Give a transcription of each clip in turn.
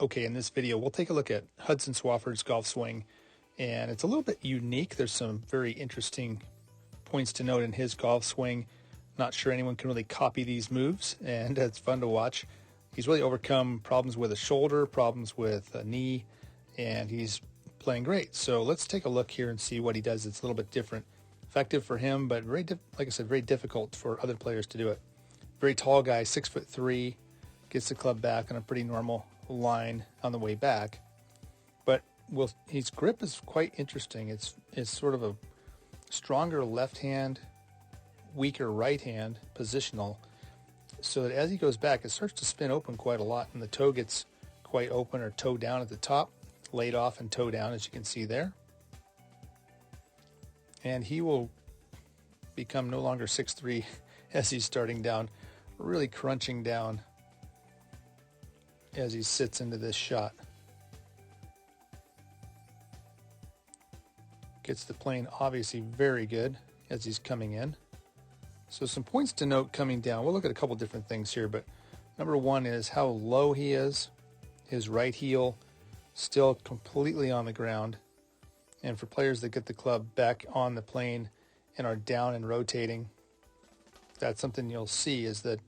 Okay, in this video, we'll take a look at Hudson Swafford's golf swing, and it's a little bit unique. There's some very interesting points to note in his golf swing. Not sure anyone can really copy these moves, and it's fun to watch. He's really overcome problems with a shoulder, problems with a knee, and he's playing great. So let's take a look here and see what he does. It's a little bit different. Effective for him, but like I said, very difficult for other players to do it. Very tall guy, 6'3", gets the club back on a pretty normal line on the way back. But his grip is quite interesting. It's sort of a stronger left hand, weaker right hand, positional, so that as he goes back, it starts to spin open quite a lot, and the toe gets quite open or toe down at the top, laid off and toe down, as you can see there. And he will become no longer 6'3" as he's starting down, really crunching down as he sits into this shot. Gets the plane obviously very good as he's coming in. So some points to note coming down. We'll look at a couple different things here, but number one is how low he is. His right heel still completely on the ground. And for players that get the club back on the plane and are down and rotating, that's something you'll see, is that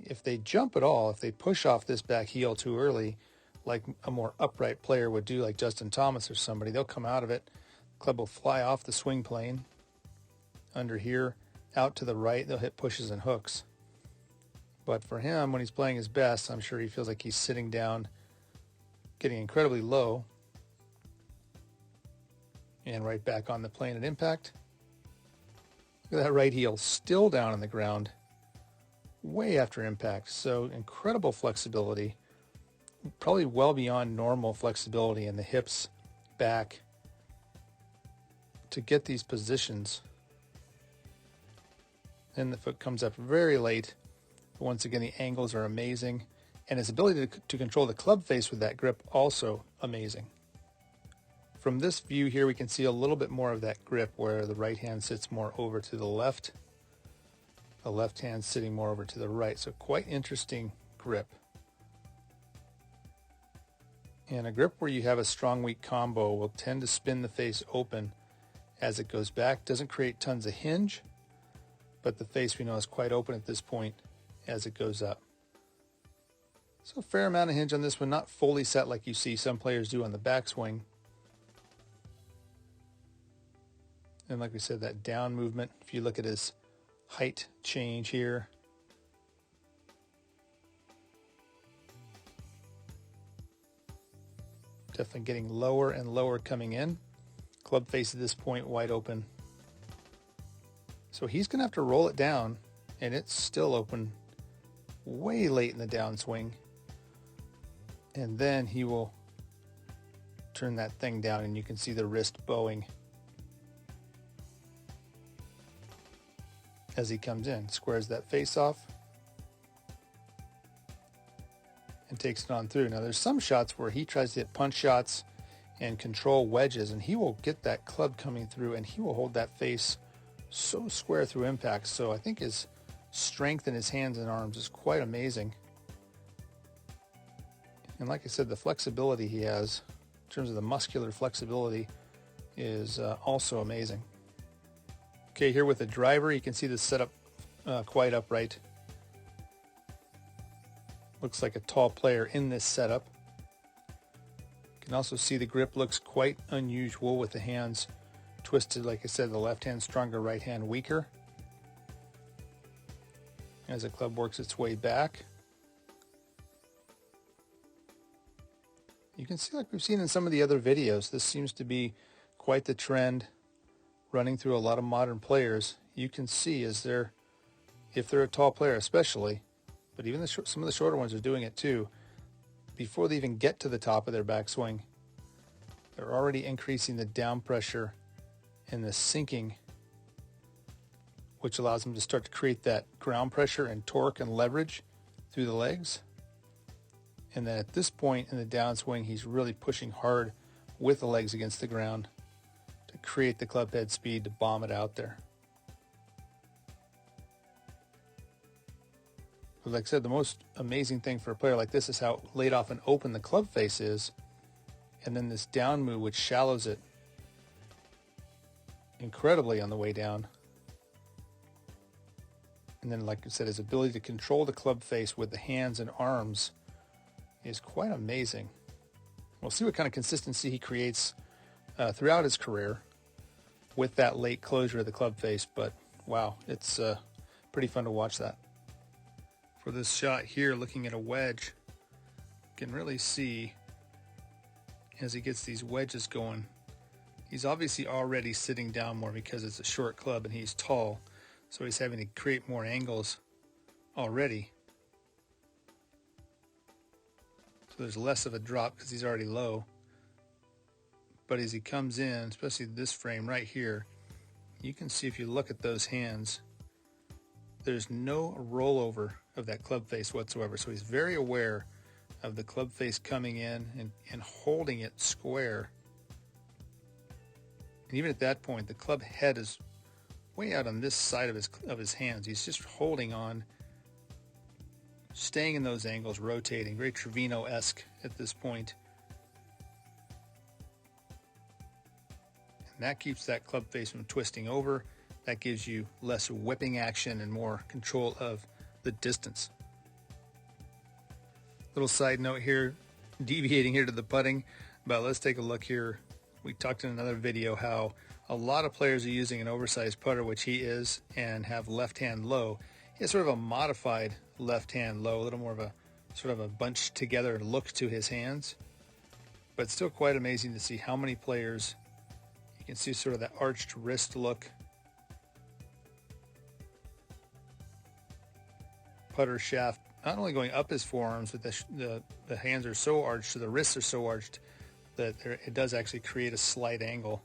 if they jump at all, if they push off this back heel too early, like a more upright player would do, like Justin Thomas or somebody, they'll come out of it. The club will fly off the swing plane under here, out to the right. They'll hit pushes and hooks. But for him, when he's playing his best, I'm sure he feels like he's sitting down, getting incredibly low, and right back on the plane at impact. Look at that right heel still down on the ground way after impact. So incredible flexibility, probably well beyond normal flexibility in the hips, back, to get these positions. Then the foot comes up very late. But once again, the angles are amazing, and his ability to control the club face with that grip also amazing. From this view here, we can see a little bit more of that grip where the right hand sits more over to the left, the left hand sitting more over to the right. So quite interesting grip. And a grip where you have a strong weak combo will tend to spin the face open as it goes back. Doesn't create tons of hinge, but the face we know is quite open at this point as it goes up. So a fair amount of hinge on this one, not fully set like you see some players do on the backswing. And like we said, that down movement, if you look at his height change here, definitely getting lower and lower coming in. Club face at this point wide open. So he's going to have to roll it down, and it's still open way late in the downswing. And then he will turn that thing down, and you can see the wrist bowing as he comes in. Squares that face off and takes it on through. Now there's some shots where he tries to hit punch shots and control wedges, and he will get that club coming through, and he will hold that face so square through impact. So I think his strength in his hands and arms is quite amazing. And like I said, the flexibility he has in terms of the muscular flexibility is also amazing. Okay, here with the driver, you can see the setup quite upright. Looks like a tall player in this setup. You can also see the grip looks quite unusual with the hands twisted. Like I said, the left hand stronger, right hand weaker. As the club works its way back, you can see, like we've seen in some of the other videos, this seems to be quite the trend running through a lot of modern players. You can see if they're a tall player especially, but even some of the shorter ones are doing it too, before they even get to the top of their backswing, they're already increasing the down pressure and the sinking, which allows them to start to create that ground pressure and torque and leverage through the legs. And then at this point in the downswing, he's really pushing hard with the legs against the ground to create the club head speed to bomb it out there. But like I said, the most amazing thing for a player like this is how laid off and open the club face is, and then this down move which shallows it incredibly on the way down. And then, like I said, his ability to control the club face with the hands and arms is quite amazing. We'll see what kind of consistency he creates throughout his career with that late closure of the club face. But wow, it's pretty fun to watch that. For this shot here, looking at a wedge, you can really see as he gets these wedges going, he's obviously already sitting down more because it's a short club and he's tall. So he's having to create more angles already. So there's less of a drop because he's already low. But as he comes in, especially this frame right here, you can see if you look at those hands, there's no rollover of that club face whatsoever. So he's very aware of the club face coming in and holding it square. And even at that point, the club head is way out on this side of his hands. He's just holding on, staying in those angles, rotating, very Trevino-esque at this point. And that keeps that club face from twisting over. That gives you less whipping action and more control of the distance. Little side note here, deviating here to the putting, but let's take a look here. We talked in another video how a lot of players are using an oversized putter, which he is, and have left hand low. He has sort of a modified left hand low, a little more of a sort of a bunched together look to his hands. But still quite amazing to see how many players, you can see sort of that arched wrist look. Putter shaft not only going up his forearms, but the hands are so arched, so the wrists are so arched that it does actually create a slight angle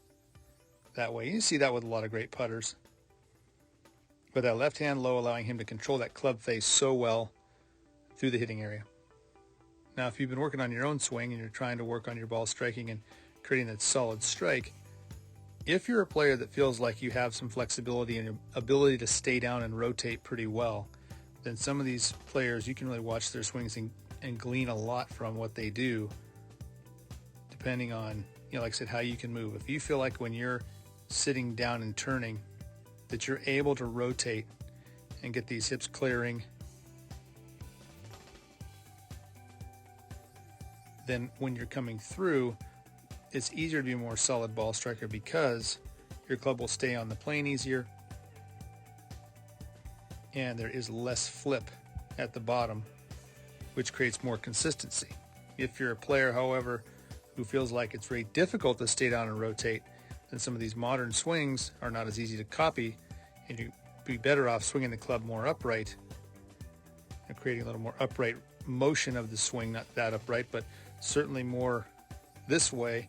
that way. You see that with a lot of great putters. But that left hand low allowing him to control that club face so well through the hitting area. Now, if you've been working on your own swing and you're trying to work on your ball striking and creating that solid strike, if you're a player that feels like you have some flexibility and ability to stay down and rotate pretty well, then some of these players, you can really watch their swings and glean a lot from what they do, depending on, like I said, how you can move. If you feel like when you're sitting down and turning that you're able to rotate and get these hips clearing, then when you're coming through, it's easier to be a more solid ball striker because your club will stay on the plane easier and there is less flip at the bottom, which creates more consistency. If you're a player, however, who feels like it's very difficult to stay down and rotate, then some of these modern swings are not as easy to copy, and you'd be better off swinging the club more upright and creating a little more upright motion of the swing, not that upright, but certainly more this way,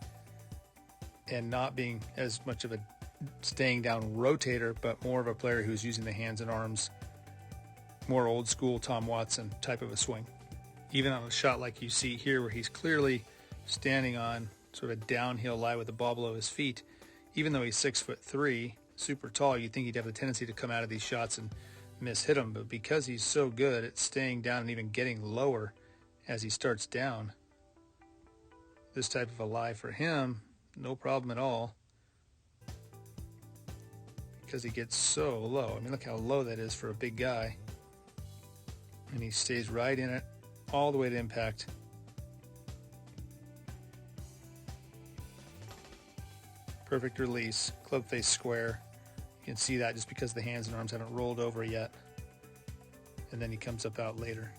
and not being as much of a staying down rotator, but more of a player who's using the hands and arms, more old school Tom Watson type of a swing. Even on a shot like you see here where he's clearly standing on sort of downhill lie with the ball below his feet, even though he's 6'3", super tall, you'd think he'd have a tendency to come out of these shots and miss hit them, but because he's so good at staying down and even getting lower as he starts down, this type of a lie for him, no problem at all, because he gets so low. I mean, look how low that is for a big guy, and he stays right in it all the way to impact. Perfect release, club face square. You can see that just because the hands and arms haven't rolled over yet. And then he comes up out later.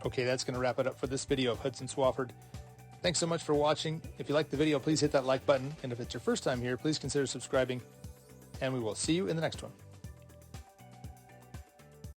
Okay, that's going to wrap it up for this video of Hudson Swafford. Thanks so much for watching. If you liked the video, please hit that like button. And if it's your first time here, please consider subscribing. And we will see you in the next one.